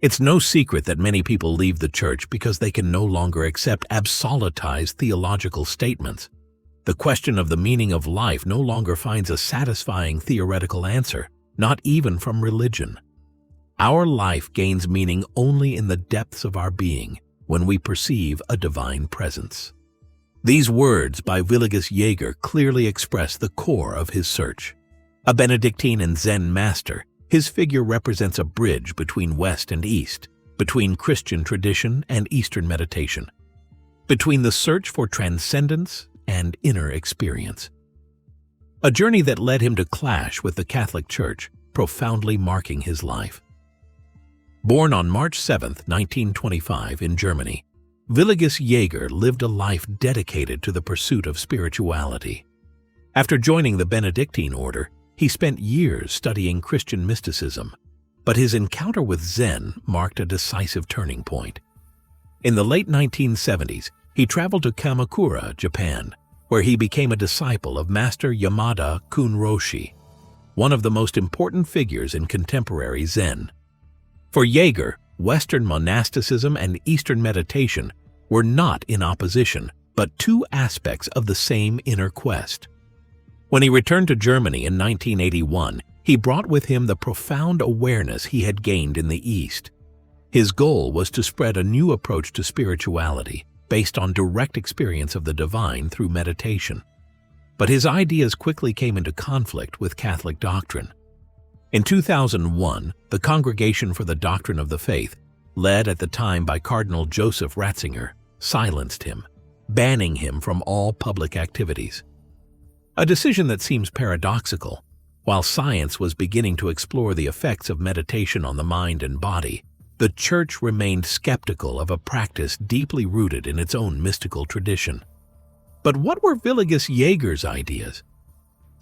It's no secret that many people leave the church because they can no longer accept absolutized theological statements. The question of the meaning of life no longer finds a satisfying theoretical answer, not even from religion. Our life gains meaning only in the depths of our being, when we perceive a divine presence. These words by Willigis Jäger clearly express the core of his search. A Benedictine and Zen master, his figure represents a bridge between West and East, between Christian tradition and Eastern meditation, between the search for transcendence and inner experience. A journey that led him to clash with the Catholic Church, profoundly marking his life. Born on March 7, 1925 in Germany, Willigis Jäger lived a life dedicated to the pursuit of spirituality. After joining the Benedictine order, he spent years studying Christian mysticism, but his encounter with Zen marked a decisive turning point. In the late 1970s, he traveled to Kamakura, Japan, where he became a disciple of Master Yamada Kunroshi, one of the most important figures in contemporary Zen. For Jäger, Western monasticism and Eastern meditation were not in opposition, but two aspects of the same inner quest. When he returned to Germany in 1981, he brought with him the profound awareness he had gained in the East. His goal was to spread a new approach to spirituality, based on direct experience of the divine through meditation. But his ideas quickly came into conflict with Catholic doctrine. In 2001, the Congregation for the Doctrine of the Faith, led at the time by Cardinal Joseph Ratzinger, silenced him, banning him from all public activities. A decision that seems paradoxical. While science was beginning to explore the effects of meditation on the mind and body, the Church remained skeptical of a practice deeply rooted in its own mystical tradition. But what were Willigis Jäger's ideas?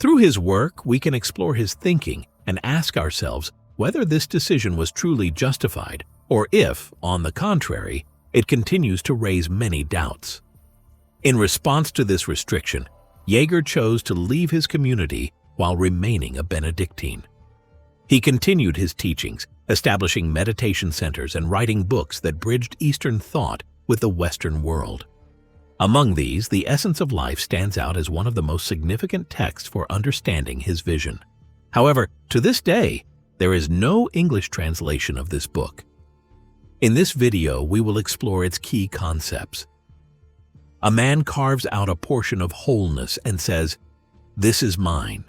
Through his work, we can explore his thinking and ask ourselves whether this decision was truly justified, or if, on the contrary, it continues to raise many doubts. In response to this restriction, Jäger chose to leave his community while remaining a Benedictine. He continued his teachings, establishing meditation centers and writing books that bridged Eastern thought with the Western world. Among these, The Essence of Life stands out as one of the most significant texts for understanding his vision. However, to this day, there is no English translation of this book. In this video, we will explore its key concepts. A man carves out a portion of wholeness and says, "This is mine."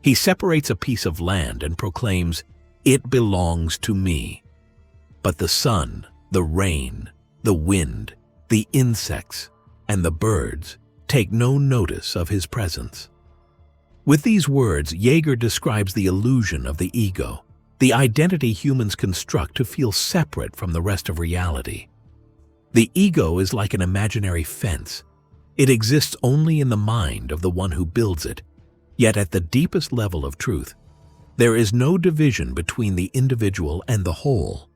He separates a piece of land and proclaims, "It belongs to me." But the sun, the rain, the wind, the insects, and the birds take no notice of his presence. With these words, Jäger describes the illusion of the ego, the identity humans construct to feel separate from the rest of reality. The ego is like an imaginary fence. It exists only in the mind of the one who builds it, yet at the deepest level of truth, there is no division between the individual and the whole.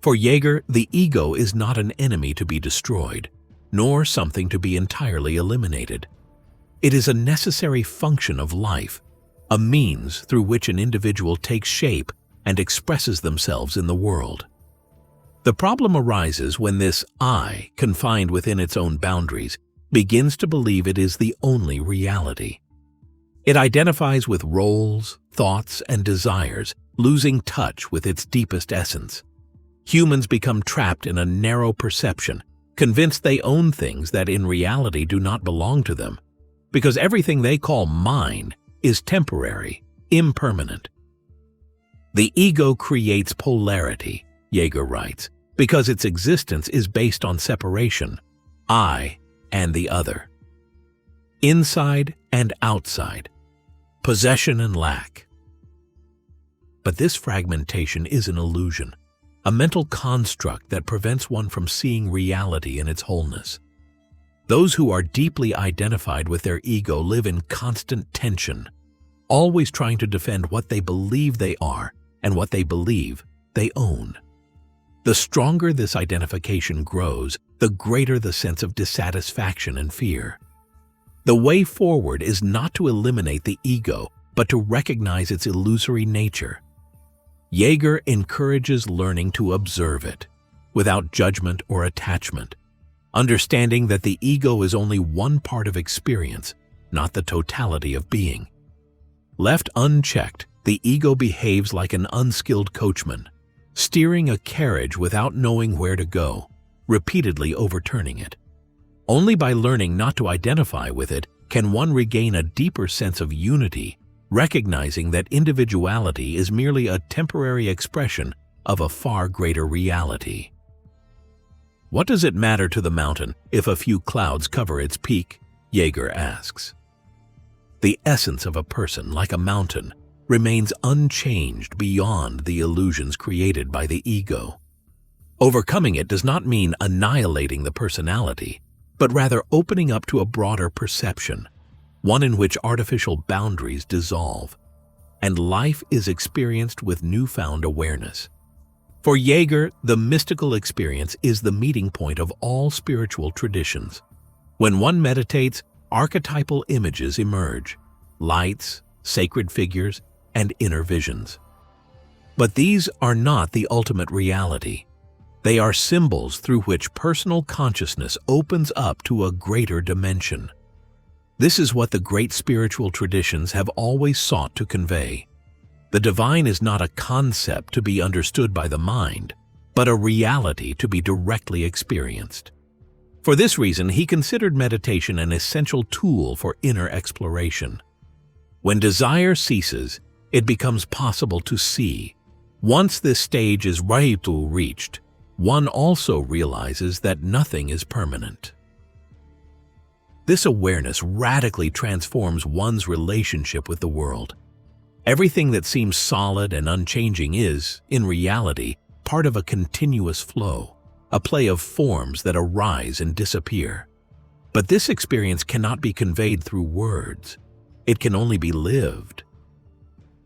For Jäger, the ego is not an enemy to be destroyed, nor something to be entirely eliminated. It is a necessary function of life, a means through which an individual takes shape and expresses themselves in the world. The problem arises when this I, confined within its own boundaries, begins to believe it is the only reality. It identifies with roles, thoughts, and desires, losing touch with its deepest essence. Humans become trapped in a narrow perception, convinced they own things that in reality do not belong to them, because everything they call mine is temporary, impermanent. The ego creates polarity, Jäger writes, because its existence is based on separation, I and the other, inside and outside, possession and lack. But this fragmentation is an illusion, a mental construct that prevents one from seeing reality in its wholeness. Those who are deeply identified with their ego live in constant tension, always trying to defend what they believe they are and what they believe they own. The stronger this identification grows, the greater the sense of dissatisfaction and fear. The way forward is not to eliminate the ego, but to recognize its illusory nature. Jäger encourages learning to observe it, without judgment or attachment, understanding that the ego is only one part of experience, not the totality of being. Left unchecked, the ego behaves like an unskilled coachman, steering a carriage without knowing where to go, repeatedly overturning it. Only by learning not to identify with it can one regain a deeper sense of unity, recognizing that individuality is merely a temporary expression of a far greater reality. What does it matter to the mountain if a few clouds cover its peak? Jäger asks. The essence of a person, like a mountain, remains unchanged beyond the illusions created by the ego. Overcoming it does not mean annihilating the personality, but rather opening up to a broader perception, one in which artificial boundaries dissolve, and life is experienced with newfound awareness. For Jäger, the mystical experience is the meeting point of all spiritual traditions. When one meditates, archetypal images emerge, lights, sacred figures, and inner visions. But these are not the ultimate reality. They are symbols through which personal consciousness opens up to a greater dimension. This is what the great spiritual traditions have always sought to convey. The divine is not a concept to be understood by the mind, but a reality to be directly experienced. For this reason, he considered meditation an essential tool for inner exploration. When desire ceases, it becomes possible to see. Once this stage is reached, one also realizes that nothing is permanent. This awareness radically transforms one's relationship with the world. Everything that seems solid and unchanging is, in reality, part of a continuous flow, a play of forms that arise and disappear. But this experience cannot be conveyed through words. It can only be lived.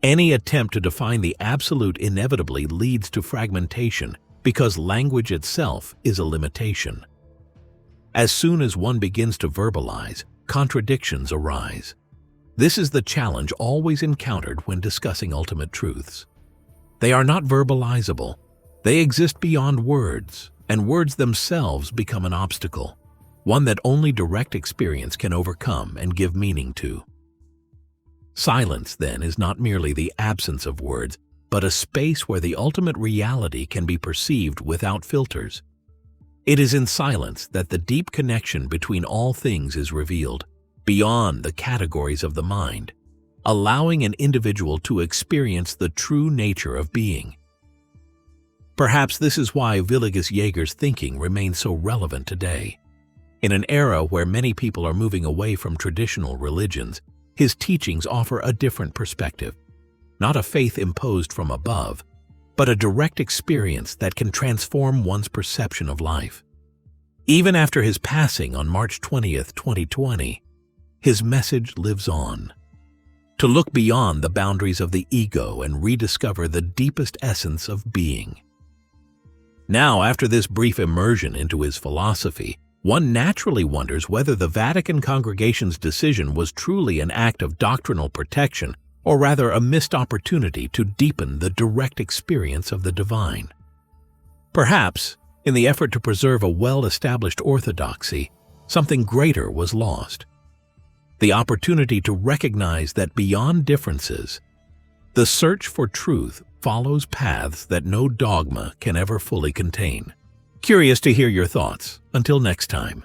Any attempt to define the absolute inevitably leads to fragmentation because language itself is a limitation. As soon as one begins to verbalize, contradictions arise. This is the challenge always encountered when discussing ultimate truths. They are not verbalizable. They exist beyond words, and words themselves become an obstacle, one that only direct experience can overcome and give meaning to. Silence, then, is not merely the absence of words, but a space where the ultimate reality can be perceived without filters. It is in silence that the deep connection between all things is revealed, beyond the categories of the mind, allowing an individual to experience the true nature of being. Perhaps this is why Willigis Jäger's thinking remains so relevant today. In an era where many people are moving away from traditional religions, his teachings offer a different perspective, not a faith imposed from above, but a direct experience that can transform one's perception of life. Even after his passing on March 20th, 2020, his message lives on. To look beyond the boundaries of the ego and rediscover the deepest essence of being. Now, after this brief immersion into his philosophy, one naturally wonders whether the Vatican Congregation's decision was truly an act of doctrinal protection, or rather a missed opportunity to deepen the direct experience of the divine. Perhaps, in the effort to preserve a well-established orthodoxy, something greater was lost. The opportunity to recognize that beyond differences, the search for truth follows paths that no dogma can ever fully contain. Curious to hear your thoughts. Until next time.